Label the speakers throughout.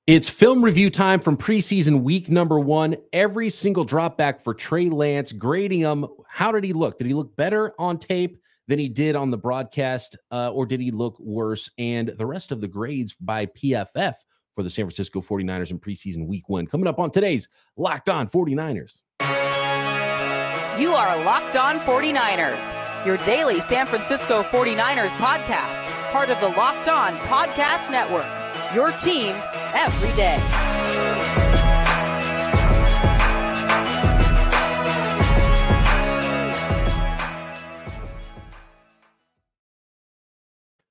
Speaker 1: It's film review time from preseason week number 1. Every single drop back for Trey Lance, grading him. How did he look? Did he look better on tape than he did on the broadcast, or did he look worse? And the rest of the grades by PFF for the San Francisco 49ers in preseason week 1. Coming up on today's Locked On 49ers.
Speaker 2: You are Locked On 49ers, your daily San Francisco 49ers podcast, part of the Locked On Podcast Network, your team every day.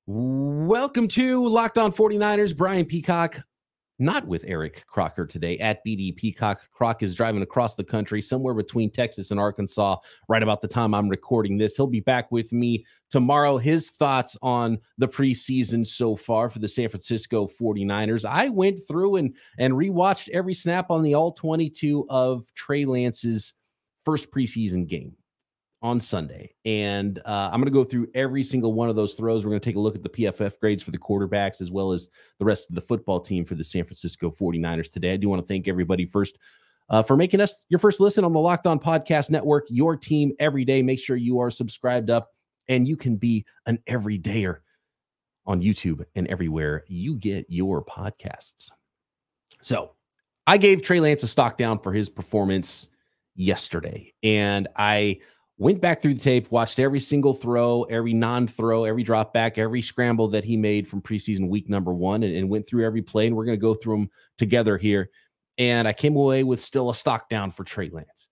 Speaker 1: Welcome to Locked On 49ers. Brian Peacock, not with Eric Crocker today at BD Peacock. Croc is driving across the country, somewhere between Texas and Arkansas, right about the time I'm recording this. He'll be back with me tomorrow. His thoughts on the preseason so far for the San Francisco 49ers. I went through and rewatched every snap on the all 22 of Trey Lance's first preseason game on Sunday. And I'm going to go through every single one of those throws. We're going to take a look at the PFF grades for the quarterbacks as well as the rest of the football team for the San Francisco 49ers today. I do want to thank everybody first for making us your first listen on the Locked On Podcast Network, your team every day. Make sure you are subscribed up and you can be an everydayer on YouTube and everywhere you get your podcasts. So I gave Trey Lance a stock down for his performance yesterday, and I went back through the tape, watched every single throw, every non-throw, every drop back, every scramble that he made from preseason week number 1, and went through every play, and we're going to go through them together here. And I came away with still a stock down for Trey Lance,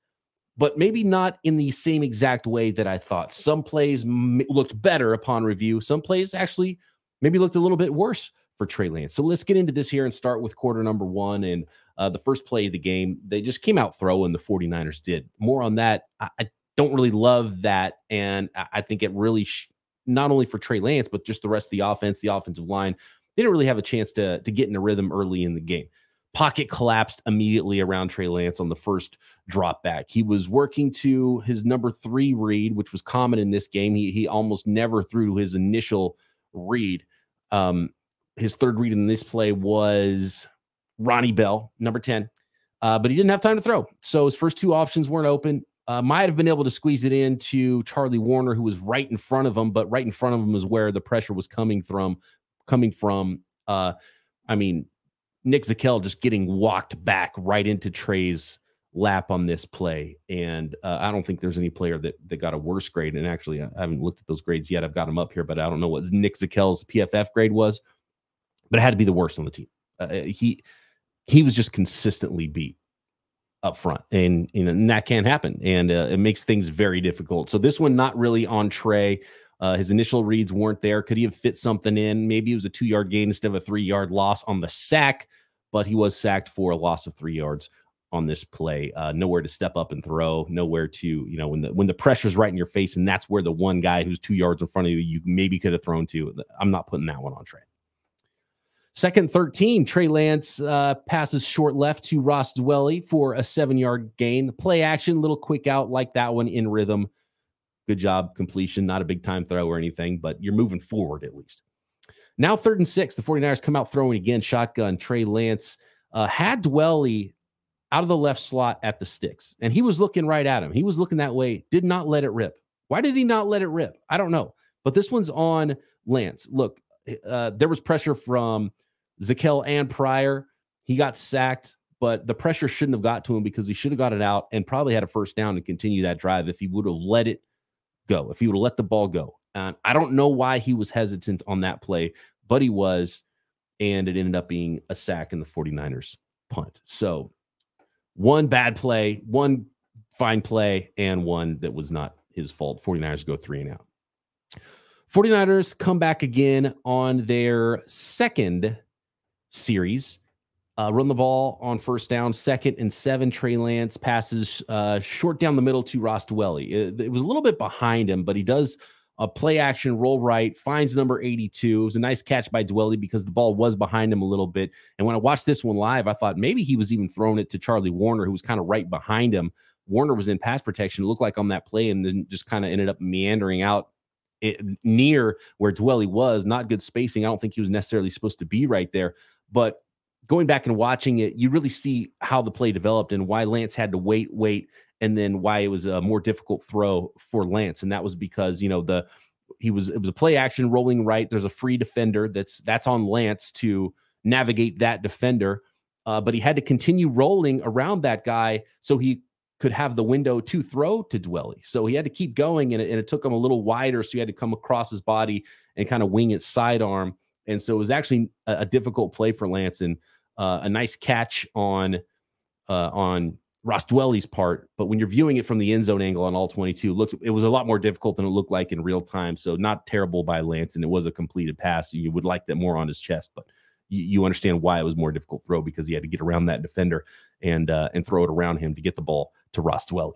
Speaker 1: but maybe not in the same exact way that I thought. Some plays looked better upon review. Some plays actually maybe looked a little bit worse for Trey Lance. So let's get into this here and start with quarter number 1 and the first play of the game. They just came out throwing, the 49ers did. More on that. I don't really love that, and I think it really, not only for Trey Lance, but just the rest of the offense, the offensive line, they didn't really have a chance to get in a rhythm early in the game. Pocket collapsed immediately around Trey Lance on the first drop back. He was working to his number 3 read, which was common in this game. He almost never threw his initial read. His third read in this play was Ronnie Bell, number 10, but he didn't have time to throw. So his first 2 options weren't open. Might have been able to squeeze it into Charlie Warner, who was right in front of him, but right in front of him is where the pressure was coming from. Nick Zakelj just getting walked back right into Trey's lap on this play. And I don't think there's any player that got a worse grade. And actually, I haven't looked at those grades yet. I've got them up here, but I don't know what Nick Zakelj's PFF grade was, but it had to be the worst on the team. He was just consistently beat up front, and that can't happen, and it makes things very difficult. So this one not really on Trey. His initial reads weren't there. Could he have fit something in? Maybe it was a 2-yard gain instead of a 3-yard loss on the sack, but he was sacked for a loss of 3 yards on this play. Nowhere to step up and throw, nowhere to, when the pressure's right in your face, and that's where the one guy who's 2 yards in front of you maybe could have thrown to. I'm not putting that one on Trey. Second 13, Trey Lance passes short left to Ross Dwelley for a 7-yard gain. Play action, little quick out like that one in rhythm. Good job, completion, not a big time throw or anything, but you're moving forward at least. Now 3rd and 6, the 49ers come out throwing again, shotgun. Trey Lance had Dwelley out of the left slot at the sticks, and he was looking right at him. He was looking that way, did not let it rip. Why did he not let it rip? I don't know, but this one's on Lance. Look, there was pressure from Zakelj and Pryor. He got sacked, but the pressure shouldn't have got to him because he should have got it out and probably had a first down and continue that drive if he would have let it go, if he would have let the ball go. And I don't know why he was hesitant on that play, but he was, and it ended up being a sack in the 49ers punt. So one bad play, one fine play, and one that was not his fault. 49ers go 3 and out. 49ers come back again on their second series, run the ball on first down, 2nd and 7. Trey Lance passes short down the middle to Ross Dwelley. It was a little bit behind him, but he does a play action roll right, finds number 82. It was a nice catch by Dwelley because the ball was behind him a little bit. And when I watched this one live, I thought maybe he was even throwing it to Charlie Warner, who was kind of right behind him. Warner was in pass protection, it looked like on that play, and then just kind of ended up meandering out near where Dwelley was. Not good spacing. I don't think he was necessarily supposed to be right there. But going back and watching it, you really see how the play developed and why Lance had to wait, and then why it was a more difficult throw for Lance. And that was because, it was a play action rolling right. There's a free defender that's on Lance to navigate that defender. But he had to continue rolling around that guy so he could have the window to throw to Dwelley. So he had to keep going, and it took him a little wider. So he had to come across his body and kind of wing it sidearm. And so it was actually a difficult play for Lance, and a nice catch on Ross Dwelley's part. But when you're viewing it from the end zone angle on all 22, it was a lot more difficult than it looked like in real time. So not terrible by Lance, and it was a completed pass. You would like that more on his chest, but you understand why it was more difficult throw, because he had to get around that defender and throw it around him to get the ball to Ross Dwelley.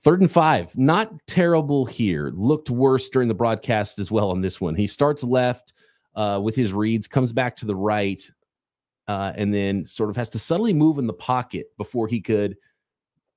Speaker 1: 3rd and 5, not terrible here. Looked worse during the broadcast as well on this one. He starts left with his reads, comes back to the right, and then sort of has to subtly move in the pocket before he could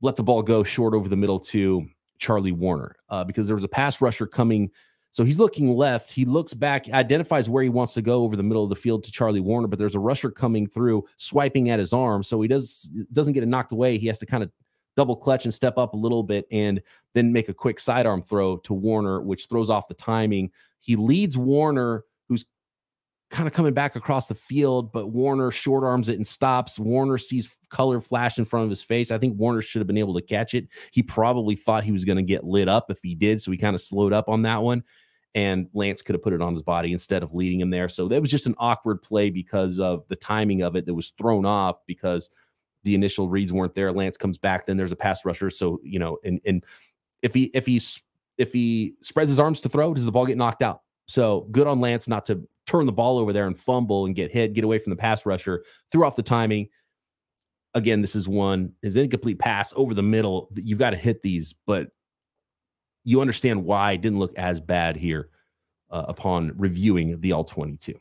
Speaker 1: let the ball go short over the middle to Charlie Warner, because there was a pass rusher coming. So he's looking left. He looks back, identifies where he wants to go over the middle of the field to Charlie Warner, but there's a rusher coming through, swiping at his arm. So he doesn't get it knocked away. He has to kind of double clutch and step up a little bit and then make a quick sidearm throw to Warner, which throws off the timing. He leads Warner, who's kind of coming back across the field, but Warner short arms it and stops. Warner sees color flash in front of his face. I think Warner should have been able to catch it. He probably thought he was going to get lit up if he did, so he kind of slowed up on that one, and Lance could have put it on his body instead of leading him there. So that was just an awkward play because of the timing of it that was thrown off because the initial reads weren't there. Lance comes back, then there's a pass rusher. So, and if he spreads his arms to throw, does the ball get knocked out? So good on Lance not to turn the ball over there and fumble and get away from the pass rusher, threw off the timing. Again, this is his incomplete pass over the middle. You've got to hit these, but you understand why it didn't look as bad here upon reviewing the all 22.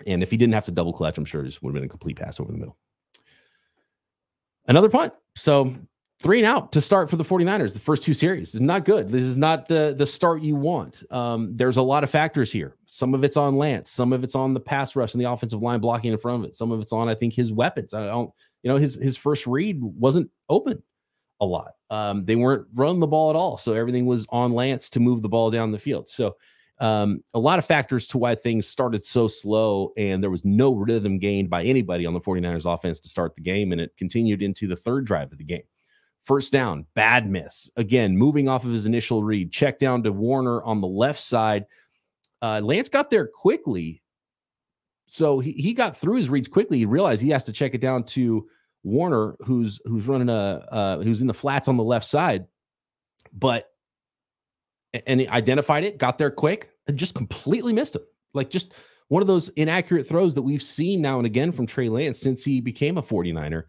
Speaker 1: And if he didn't have to double clutch, I'm sure it just would have been a complete pass over the middle. Another punt. So 3 and out to start for the 49ers. The first 2 series is not good. This is not the start you want. There's a lot of factors here. Some of it's on Lance. Some of it's on the pass rush and the offensive line blocking in front of it. Some of it's on, I think, his weapons. His first read wasn't open a lot. They weren't running the ball at all. So everything was on Lance to move the ball down the field. So a lot of factors to why things started so slow, and there was no rhythm gained by anybody on the 49ers offense to start the game. And it continued into the 3rd drive of the game. First down, bad miss. Again, moving off of his initial read, check down to Warner on the left side. Lance got there quickly. So he got through his reads quickly. He realized he has to check it down to Warner, who's running who's in the flats on the left side. And he identified it, got there quick, and just completely missed him. Like just one of those inaccurate throws that we've seen now and again from Trey Lance since he became a 49er.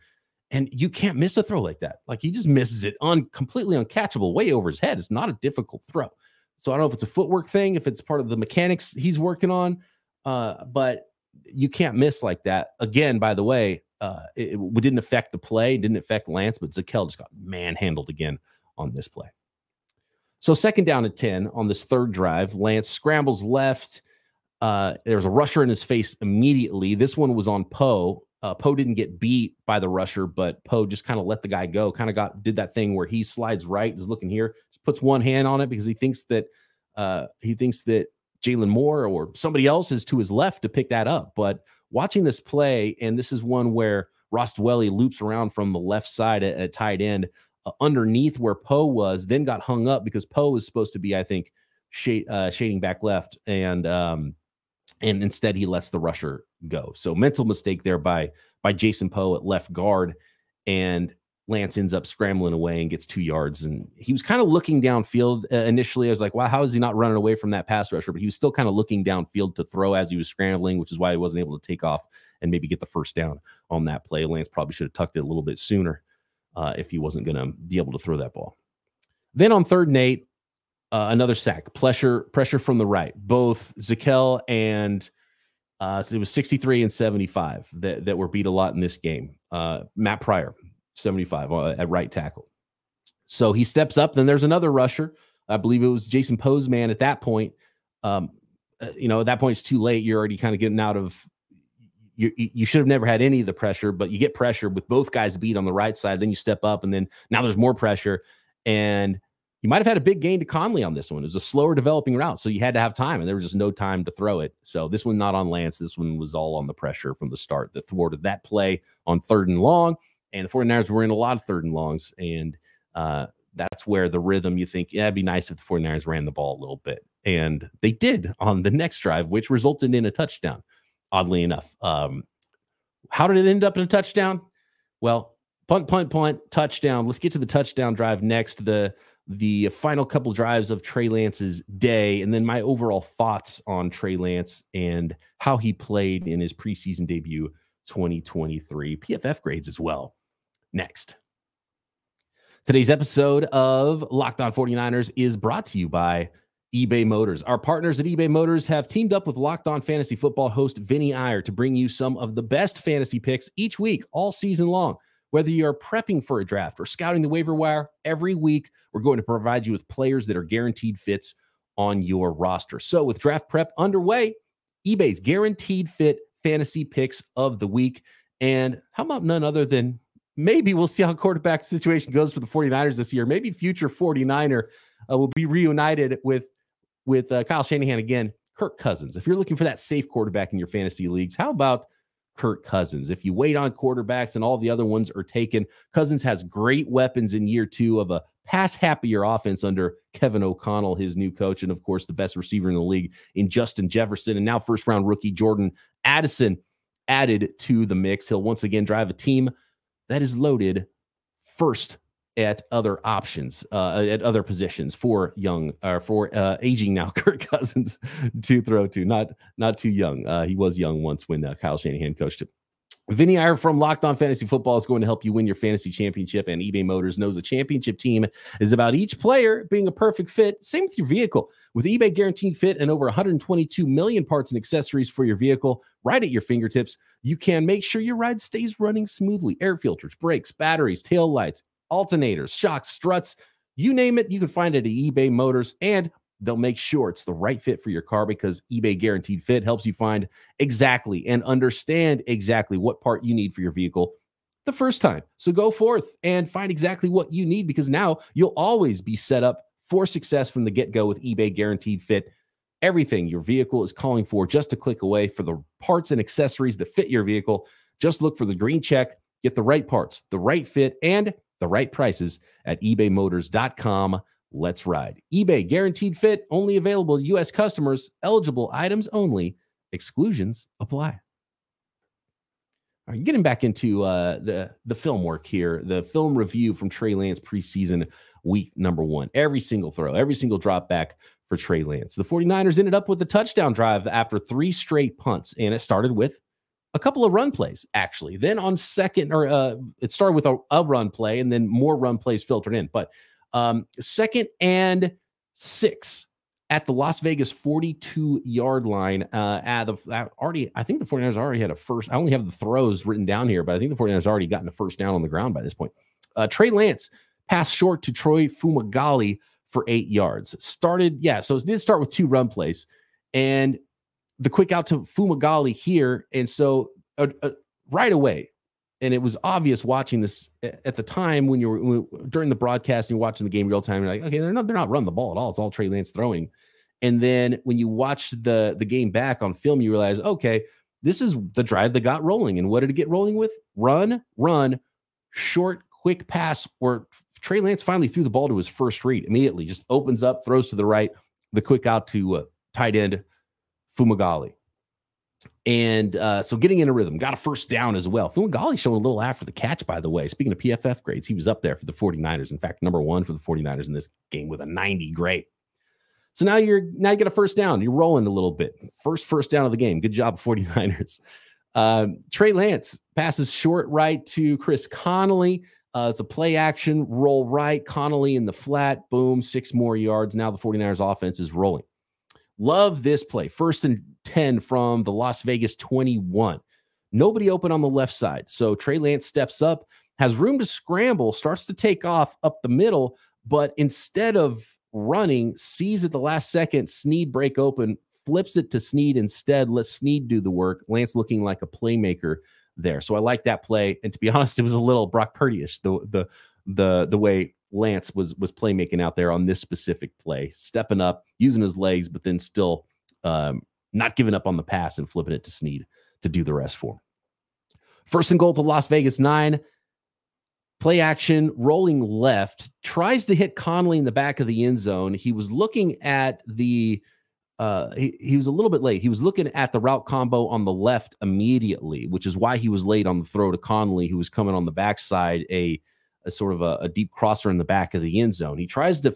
Speaker 1: And you can't miss a throw like that. Like he just misses it completely uncatchable, way over his head. It's not a difficult throw. So I don't know if it's a footwork thing, if it's part of the mechanics he's working on, but you can't miss like that. Again, by the way, it didn't affect the play, didn't affect Lance, but Zakelj just got manhandled again on this play. So 2nd down and 10 on this 3rd drive. Lance scrambles left. There's a rusher in his face immediately. This one was on Poe. Poe didn't get beat by the rusher, but Poe just kind of let the guy go. Kind of did that thing where he slides right, is looking here, just puts one hand on it because he thinks that Jalen Moore or somebody else is to his left to pick that up. But watching this play, and this is one where Ross Dwelley loops around from the left side at tight end underneath where Poe was, then got hung up because Poe was supposed to be, I think, shading back left, and instead he lets the rusher go. So mental mistake there by Jason Poe at left guard, and Lance ends up scrambling away and gets 2 yards. And he was kind of looking downfield initially. I was like, wow, how is he not running away from that pass rusher? But he was still kind of looking downfield to throw as he was scrambling, which is why he wasn't able to take off and maybe get the first down on that play. Lance probably should have tucked it a little bit sooner if he wasn't going to be able to throw that ball. Then on 3rd and 8, another sack, pressure from the right. Both Zakelj and so it was 63 and 75 that were beat a lot in this game. Matt Pryor, 75 at right tackle. So he steps up. Then there's another rusher. I believe it was Jason Poe's man at that point. At that point, it's too late. You're already kind of getting out of, you should have never had any of the pressure, but you get pressure with both guys beat on the right side. Then you step up, and then now there's more pressure. And you might have had a big gain to Conley on this one. It was a slower developing route, so you had to have time, and there was just no time to throw it. So this one not on Lance. This one was all on the pressure from the start that thwarted that play on 3rd and long. And the 49ers were in a lot of 3rd and longs, and that's where the rhythm, you think, yeah, it'd be nice if the 49ers ran the ball a little bit. And they did on the next drive, which resulted in a touchdown, oddly enough. How did it end up in a touchdown? Well, punt, touchdown. Let's get to the touchdown drive next. The final couple drives of Trey Lance's day, and then my overall thoughts on Trey Lance and how he played in his preseason debut 2023. PFF grades as well. Next. Today's episode of Locked On 49ers is brought to you by eBay Motors. Our partners at eBay Motors have teamed up with Locked On Fantasy Football host Vinny Iyer to bring you some of the best fantasy picks each week, all season long. Whether you're prepping for a draft or scouting the waiver wire, every week we're going to provide you with players that are guaranteed fits on your roster. So with draft prep underway, eBay's guaranteed fit fantasy picks of the week. And how about none other than, maybe we'll see how quarterback situation goes for the 49ers this year. Maybe future 49er will be reunited with Kyle Shanahan again. Kirk Cousins. If you're looking for that safe quarterback in your fantasy leagues, how about Kirk Cousins? If you wait on quarterbacks and all the other ones are taken, Cousins has great weapons in year 2 of a pass-happier offense under Kevin O'Connell, his new coach, and of course the best receiver in the league in Justin Jefferson, and now first-round rookie Jordan Addison added to the mix. He'll once again drive a team that is loaded first at other options, at other positions for aging now Kirk Cousins to throw to. Not too young. He was young once when Kyle Shanahan coached him. Vinny Iyer from Locked On Fantasy Football is going to help you win your fantasy championship, and eBay Motors knows a championship team is about each player being a perfect fit. Same with your vehicle. With eBay Guaranteed Fit and over 122 million parts and accessories for your vehicle right at your fingertips, you can make sure your ride stays running smoothly. Air filters, brakes, batteries, tail lights, alternators, shocks, struts, you name it, you can find it at eBay Motors, and they'll make sure it's the right fit for your car, because eBay Guaranteed Fit helps you find exactly and understand exactly what part you need for your vehicle the first time. So go forth and find exactly what you need, because now you'll always be set up for success from the get-go with eBay Guaranteed Fit. Everything your vehicle is calling for, just a click away. For the parts and accessories that fit your vehicle, just look for the green check, get the right parts, the right fit, and the right prices at ebaymotors.com. Let's ride. eBay Guaranteed Fit, only available to U.S. customers, eligible items only, exclusions apply. All right, getting back into the film work here, the film review from Trey Lance preseason week number 1. Every single throw, every single drop back for Trey Lance. The 49ers ended up with a touchdown drive after 3 straight punts, and it started with a couple of run plays, actually. Then on second, it started with a run play, and then more run plays filtered in. But 2nd and 6 at the Las Vegas 42-yard line. I think the 49ers already had a first. I only have the throws written down here, but I think the 49ers already gotten a first down on the ground by this point. Trey Lance passed short to Troy Fumagalli for 8 yards. So it did start with 2 run plays, and the quick out to Fumagalli here. And so right away, and it was obvious watching this at the time when during the broadcast and you're watching the game real time, you're like, okay, they're not running the ball at all. It's all Trey Lance throwing. And then when you watch the game back on film, you realize, okay, this is the drive that got rolling. And what did it get rolling with? Run, short, quick pass, where Trey Lance finally threw the ball to his first read immediately, just opens up, throws to the right, the quick out to tight end Fumagalli. And so getting in a rhythm, got a first down as well. Fumagalli showing a little after the catch, by the way. Speaking of PFF grades, he was up there for the 49ers. In fact, number 1 for the 49ers in this game with a 90 grade. So now you get a first down. You're rolling a little bit. First down of the game. Good job, 49ers. Trey Lance passes short right to Chris Connolly. It's a play action, roll right. Connolly in the flat. Boom, 6 more yards. Now the 49ers offense is rolling. Love this play. 1st and 10 from the Las Vegas 21. Nobody open on the left side. So Trey Lance steps up, has room to scramble, starts to take off up the middle, but instead of running, sees at the last second Snead break open flips it to Snead instead, lets Snead do the work. Lance looking like a playmaker there. So I like that play. And to be honest, it was a little Brock Purdy-ish, the way Lance was playmaking out there on this specific play, stepping up, using his legs, but then still not giving up on the pass and flipping it to Snead to do the rest for him. First and goal to Las Vegas 9. Play action, rolling left, tries to hit Conley in the back of the end zone. He was looking at the he was a little bit late. He was looking at the route combo on the left immediately, which is why he was late on the throw to Conley, who was coming on the backside, a sort of a deep crosser in the back of the end zone. He tries to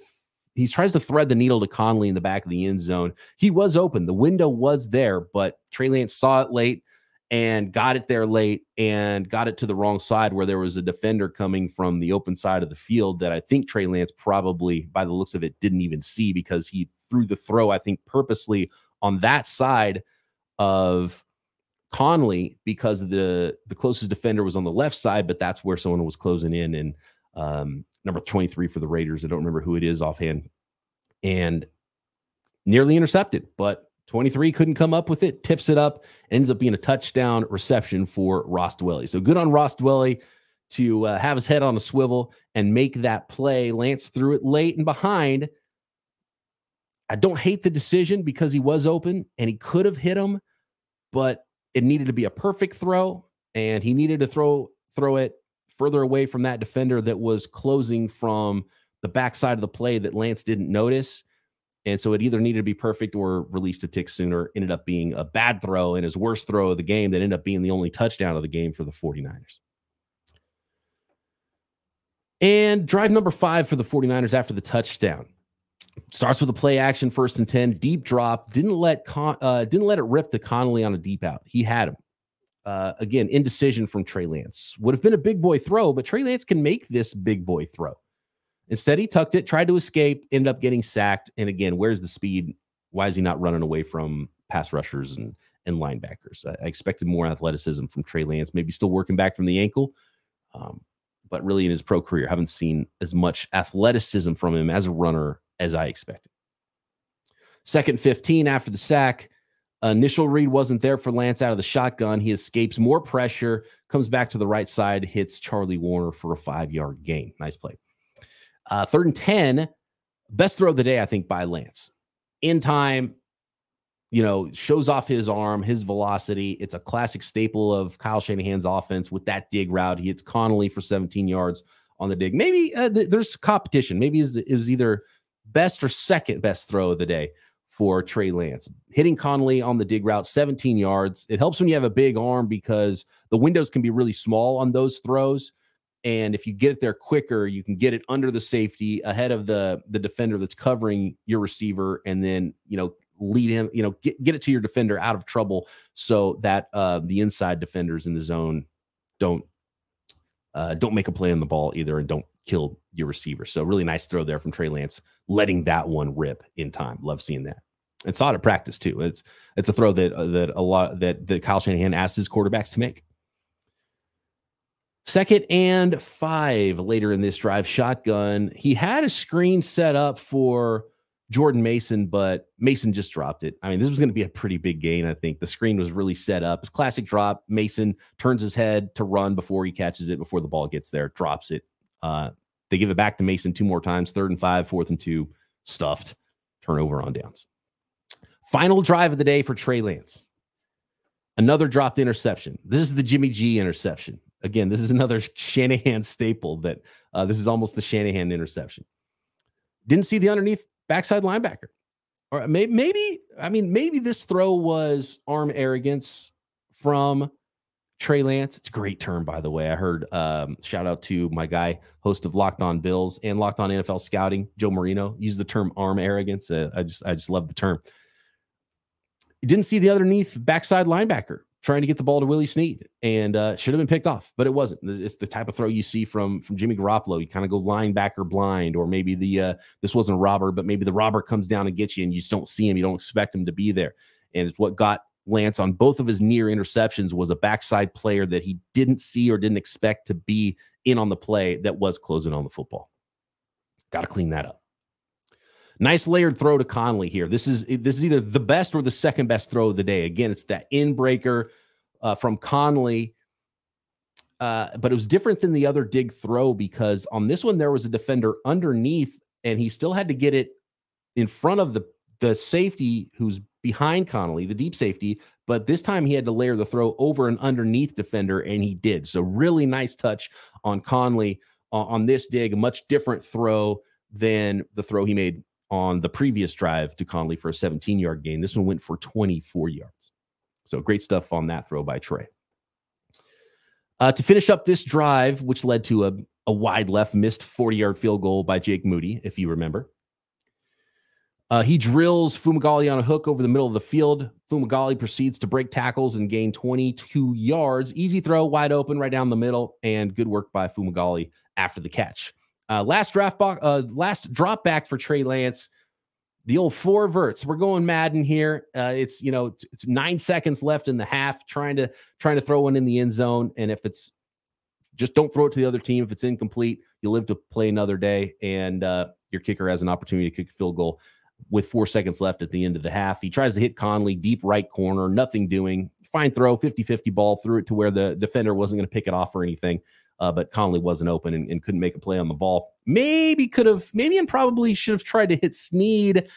Speaker 1: thread the needle to Conley in the back of the end zone. He was open. The window was there, but Trey Lance saw it late and got it there late and got it to the wrong side where there was a defender coming from the open side of the field that I think Trey Lance probably, by the looks of it, didn't even see, because he threw the throw, I think, purposely on that side of Conley, because the closest defender was on the left side, but that's where someone was closing in. And number 23 for the Raiders, I don't remember who it is offhand, and nearly intercepted, but 23 couldn't come up with it, tips it up, ends up being a touchdown reception for Ross Dwelly. So good on Ross Dwelly to have his head on a swivel and make that play. Lance threw it late and behind. I don't hate the decision because he was open and he could have hit him, but it needed to be a perfect throw, and he needed to throw it further away from that defender that was closing from the backside of the play that Lance didn't notice. And so it either needed to be perfect or released a tick sooner. Ended up being a bad throw and his worst throw of the game that ended up being the only touchdown of the game for the 49ers. And drive number 5 for the 49ers after the touchdown. Starts with a play action, 1st and 10, deep drop. Didn't let it rip to Conley on a deep out. He had him. Again, indecision from Trey Lance. Would have been a big boy throw, but Trey Lance can make this big boy throw. Instead, he tucked it, tried to escape, ended up getting sacked. And again, where's the speed? Why is he not running away from pass rushers and linebackers? I expected more athleticism from Trey Lance, maybe still working back from the ankle. But really in his pro career, haven't seen as much athleticism from him as a runner as I expected. 2nd 15 after the sack. Initial read wasn't there for Lance out of the shotgun. He escapes more pressure, comes back to the right side, hits Charlie Warner for a 5-yard gain. Nice play. 3rd and 10, best throw of the day, I think, by Lance. In time, shows off his arm, his velocity. It's a classic staple of Kyle Shanahan's offense with that dig route. He hits Connolly for 17 yards on the dig. Maybe there's competition. Maybe it was either best or second best throw of the day for Trey Lance. Hitting Connolly on the dig route, 17 yards. It helps when you have a big arm because the windows can be really small on those throws. And if you get it there quicker, you can get it under the safety ahead of the defender that's covering your receiver, and then, lead him, get it to your defender out of trouble so that the inside defenders in the zone don't make a play on the ball either and don't kill your receiver. So really nice throw there from Trey Lance, letting that one rip in time. Love seeing that. And saw it at practice too. It's a throw that Kyle Shanahan asked his quarterbacks to make. 2nd and 5 later in this drive, shotgun. He had a screen set up for Jordan Mason, but Mason just dropped it. I mean, this was going to be a pretty big gain, I think. The screen was really set up. It's classic drop. Mason turns his head to run before he catches it, before the ball gets there, drops it. They give it back to Mason 2 more times, 3rd and 5, 4th and 2, stuffed, turnover on downs. Final drive of the day for Trey Lance. Another dropped interception. This is the Jimmy G interception. Again, this is another Shanahan staple that this is almost the Shanahan interception. Didn't see the underneath backside linebacker. Or maybe this throw was arm arrogance from Trey Lance. It's a great term, by the way. I heard shout out to my guy, host of Locked On Bills and Locked On NFL Scouting, Joe Marino, use the term arm arrogance. I just love the term. Didn't see the underneath backside linebacker trying to get the ball to Willie Snead, and should have been picked off, but it wasn't. It's the type of throw you see from Jimmy Garoppolo. You kind of go linebacker blind, or maybe this wasn't a robber, but maybe the robber comes down and gets you, and you just don't see him. You don't expect him to be there, and it's what got Lance on both of his near interceptions was a backside player that he didn't see or didn't expect to be in on the play that was closing on the football. Got to clean that up. Nice layered throw to Conley here. This is either the best or the second best throw of the day. Again, it's that in breaker from Conley. But it was different than the other dig throw because on this one, there was a defender underneath and he still had to get it in front of the safety who's behind Conley, the deep safety. But this time he had to layer the throw over an underneath defender, and he did. So really nice touch on Conley on this dig, a much different throw than the throw he made on the previous drive to Conley for a 17-yard gain. This one went for 24 yards. So great stuff on that throw by Trey. To finish up this drive, which led to a wide left missed 40-yard field goal by Jake Moody, if you remember. He drills Fumagalli on a hook over the middle of the field. Fumagalli proceeds to break tackles and gain 22 yards. Easy throw, wide open, right down the middle, and good work by Fumagalli after the catch. Last drop back for Trey Lance. The old 4 verts. We're going Madden here. It's 9 seconds left in the half, trying to throw one in the end zone. And if it's just don't throw it to the other team. If it's incomplete, you live to play another day, and your kicker has an opportunity to kick a field goal with 4 seconds left at the end of the half. He tries to hit Conley, deep right corner, nothing doing. Fine throw, 50-50 ball, threw it to where the defender wasn't going to pick it off or anything. But Conley wasn't open and couldn't make a play on the ball. Maybe and probably should have tried to hit Snead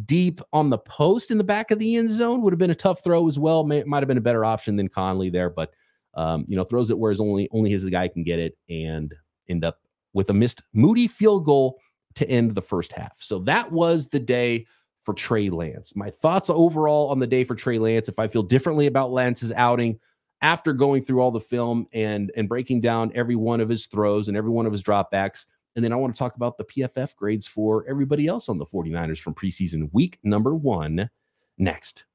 Speaker 1: deep on the post in the back of the end zone. Would have been a tough throw as well. Might have been a better option than Conley there, but throws it where only his guy can get it and end up with a missed Moody field goal to end the first half. So that was the day for Trey Lance. My thoughts overall on the day for Trey Lance, if I feel differently about Lance's outing after going through all the film and breaking down every one of his throws and every one of his dropbacks. And then I want to talk about the PFF grades for everybody else on the 49ers from preseason week number 1 next.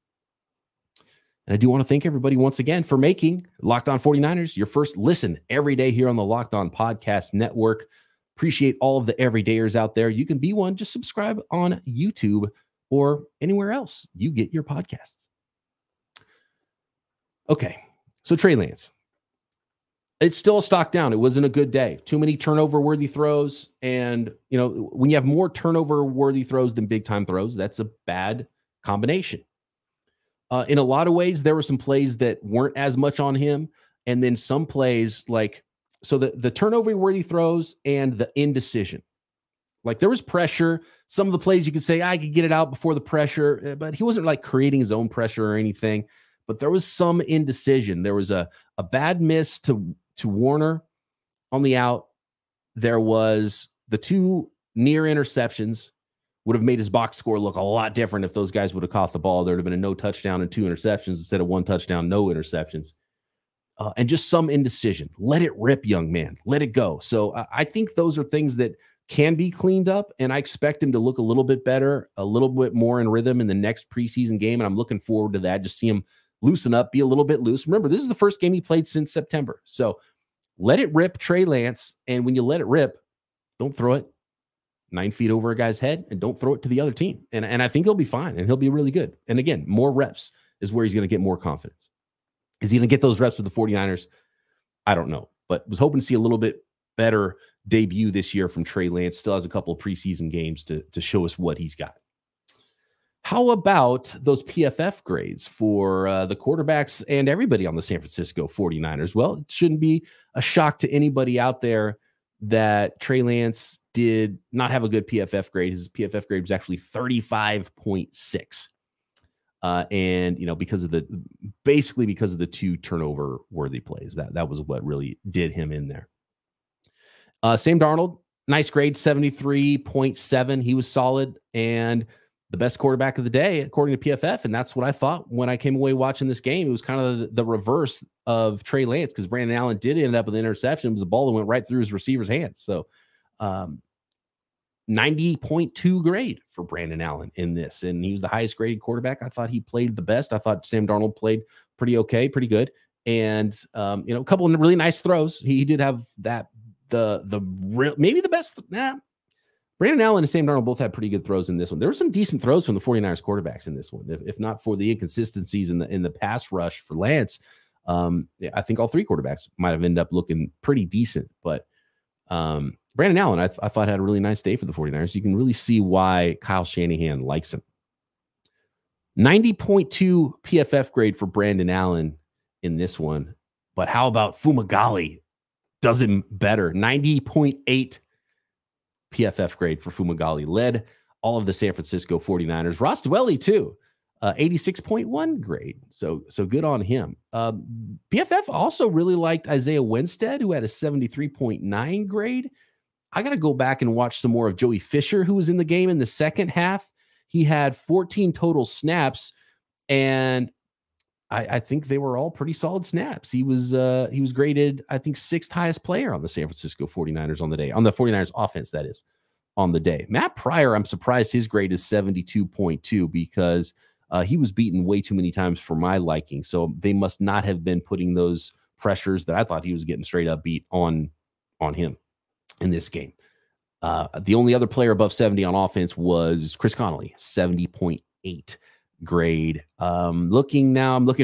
Speaker 1: And I do want to thank everybody once again for making Locked On 49ers your first listen every day here on the Locked On Podcast Network. Appreciate all of the everydayers out there. You can be one. Just subscribe on YouTube or anywhere else you get your podcasts. Okay, so Trey Lance. It's still a stock down. It wasn't a good day. Too many turnover-worthy throws. And, when you have more turnover-worthy throws than big-time throws, that's a bad combination. In a lot of ways, there were some plays that weren't as much on him. And then some plays the turnover-worthy throws and the indecision. Like there was pressure. Some of the plays you could say, I could get it out before the pressure, but he wasn't creating his own pressure or anything. But there was some indecision. There was a bad miss to Warner on the out. There was the 2 near interceptions. Would have made his box score look a lot different if those guys would have caught the ball. There would have been a no touchdown and 2 interceptions instead of 1 touchdown, no interceptions. And just some indecision. Let it rip, young man. Let it go. So I think those are things that can be cleaned up, and I expect him to look a little bit better, a little bit more in rhythm in the next preseason game, and I'm looking forward to that. Just see him loosen up, be a little bit loose. Remember, this is the first game he played since September. So let it rip, Trey Lance, and when you let it rip, don't throw it 9 feet over a guy's head, and don't throw it to the other team. And I think he'll be fine, and he'll be really good. And again, more reps is where he's going to get more confidence. Is he going to get those reps with the 49ers? I don't know, but was hoping to see a little bit better debut this year from Trey Lance. Still has a couple of preseason games to show us what he's got. How about those PFF grades for the quarterbacks and everybody on the San Francisco 49ers? Well, it shouldn't be a shock to anybody out there that Trey Lance did not have a good PFF grade. His PFF grade was actually 35.6. And because of the 2 turnover worthy plays, that was what really did him in there. Sam Darnold, nice grade, 73.7. He was solid and the best quarterback of the day, according to PFF. And that's what I thought when I came away watching this game. It was kind of the reverse of Trey Lance, because Brandon Allen did end up with an interception. It was a ball that went right through his receiver's hands. So 90.2 grade for Brandon Allen in this. And he was the highest graded quarterback. I thought he played the best. I thought Sam Darnold played pretty okay, pretty good. And, a couple of really nice throws. He did have that, maybe the best. Brandon Allen and Sam Darnold both had pretty good throws in this one. There were some decent throws from the 49ers quarterbacks in this one. If not for the inconsistencies in the pass rush for Lance, I think all 3 quarterbacks might have ended up looking pretty decent. But Brandon Allen, I thought had a really nice day for the 49ers. You can really see why Kyle Shanahan likes him. 90.2 PFF grade for Brandon Allen in this one. But how about Fumagalli? Does him better. 90.8 PFF grade for Fumagalli. Led all of the San Francisco 49ers. Ross Dwelly, too. 86.1 grade. So good on him. PFF also really liked Isaiah Winstead, who had a 73.9 grade. I got to go back and watch some more of Joey Fisher, who was in the game in the second half. He had 14 total snaps, and I think they were all pretty solid snaps. He was graded, I think, 6th highest player on the San Francisco 49ers on the day, on the 49ers offense, that is, on the day. Matt Pryor, I'm surprised his grade is 72.2 because he was beaten way too many times for my liking. So they must not have been putting those pressures that I thought he was getting straight up beat on him in this game. The only other player above 70 on offense was Chris Connolly, 70.8 grade. I'm looking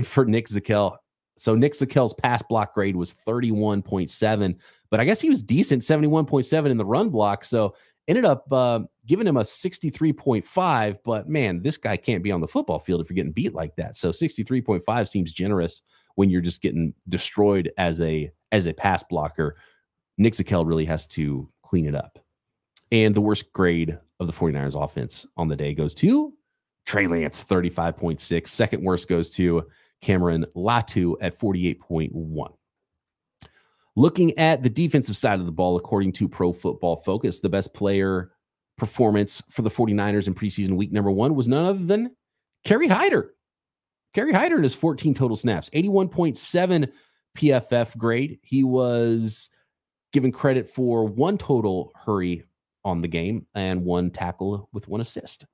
Speaker 1: for Nick Zakelj. So Nick Zakel's pass block grade was 31.7, but I guess he was decent, 71.7 in the run block. So ended up giving him a 63.5, but man, this guy can't be on the football field if you're getting beat like that. So 63.5 seems generous when you're just getting destroyed as a pass blocker. Nick Zakelj really has to clean it up. And the worst grade of the 49ers offense on the day goes to Trey Lance, 35.6. Second worst goes to Cameron Latu at 48.1. Looking at the defensive side of the ball, according to Pro Football Focus, the best player performance for the 49ers in preseason week number 1 was none other than Kerry Hyder. Kerry Hyder in his 14 total snaps, 81.7 PFF grade. He was given credit for 1 total hurry on the game and 1 tackle with 1 assist.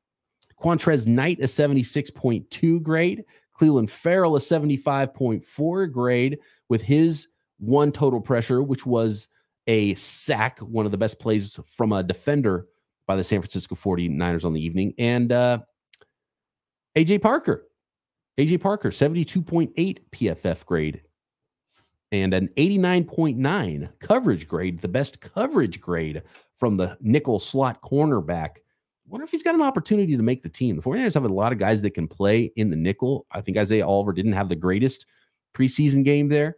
Speaker 1: Quantrez Knight, a 76.2 grade. Cleveland Farrell, a 75.4 grade with his 1 total pressure, which was a sack, one of the best plays from a defender by the San Francisco 49ers on the evening. And AJ Parker, 72.8 PFF grade and an 89.9 coverage grade, the best coverage grade from the nickel slot cornerback. I wonder if he's got an opportunity to make the team. The 49ers have a lot of guys that can play in the nickel. I think Isaiah Oliver didn't have the greatest preseason game there.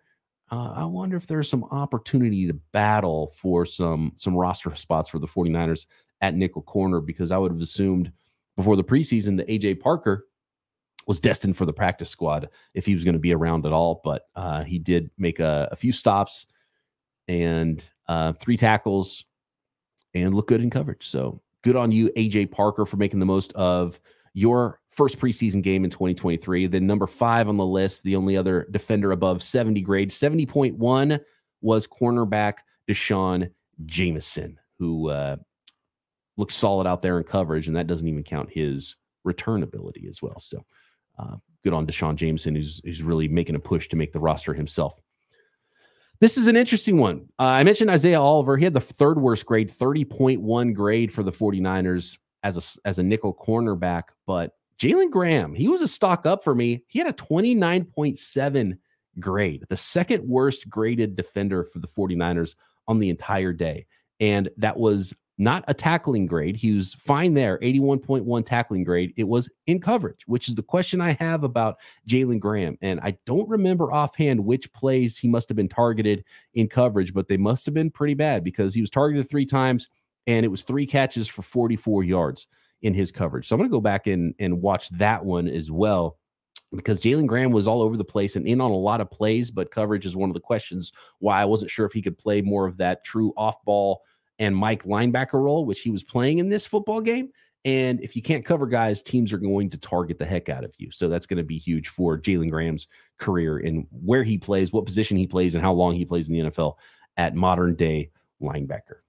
Speaker 1: I wonder if there's some opportunity to battle for some roster spots for the 49ers at nickel corner, because I would have assumed before the preseason that AJ Parker was destined for the practice squad if he was going to be around at all. But he did make a few stops and 3 tackles and look good in coverage. So good on you, AJ Parker, for making the most of your first preseason game in 2023. Then number 5 on the list, the only other defender above 70 grade, 70.1 was cornerback Deshaun Jameson, who looks solid out there in coverage, and that doesn't even count his return ability as well. So good on Deshaun Jameson, who's really making a push to make the roster himself. This is an interesting one. I mentioned Isaiah Oliver. He had the 3rd worst grade, 30.1 grade for the 49ers as a nickel cornerback. But Jalen Graham, he was a stock up for me. He had a 29.7 grade, the 2nd worst graded defender for the 49ers on the entire day. And that was not a tackling grade. He was fine there, 81.1 tackling grade. It was in coverage, which is the question I have about Jalen Graham. And I don't remember offhand which plays he must have been targeted in coverage, but they must have been pretty bad because he was targeted 3 times and it was 3 catches for 44 yards in his coverage. So I'm going to go back and watch that one as well, because Jalen Graham was all over the place and in on a lot of plays, but coverage is one of the questions why I wasn't sure if he could play more of that true off-ball and Mike linebacker role, which he was playing in this football game. And if you can't cover guys, teams are going to target the heck out of you. So that's going to be huge for Jalen Graham's career and where he plays, what position he plays, and how long he plays in the NFL at modern day linebacker.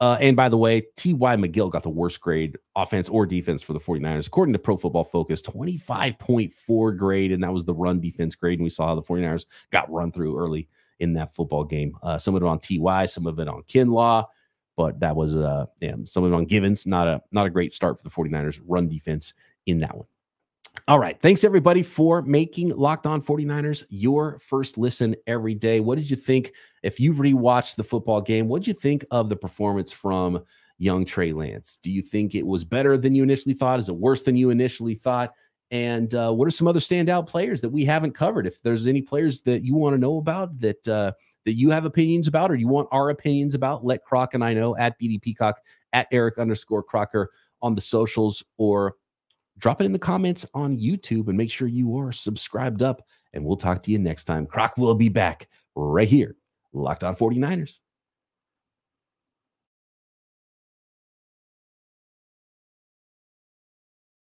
Speaker 1: And by the way, T.Y. McGill got the worst grade, offense or defense, for the 49ers. According to Pro Football Focus, 25.4 grade, and that was the run defense grade. And we saw how the 49ers got run through early in that football game. Some of it on T.Y., some of it on Kinlaw. But that was some of it on Givens. Not a great start for the 49ers run defense in that one. All right. Thanks, everybody, for making Locked On 49ers your first listen every day. What did you think? If you rewatched the football game, what did you think of the performance from young Trey Lance? Do you think it was better than you initially thought? Is it worse than you initially thought? And what are some other standout players that we haven't covered? If there's any players that you want to know about that you have opinions about, or you want our opinions about, let Croc and I know at BD Peacock, at Eric_Crocker on the socials, or drop it in the comments on YouTube, and make sure you are subscribed up, and we'll talk to you next time. Croc will be back right here, Locked On 49ers.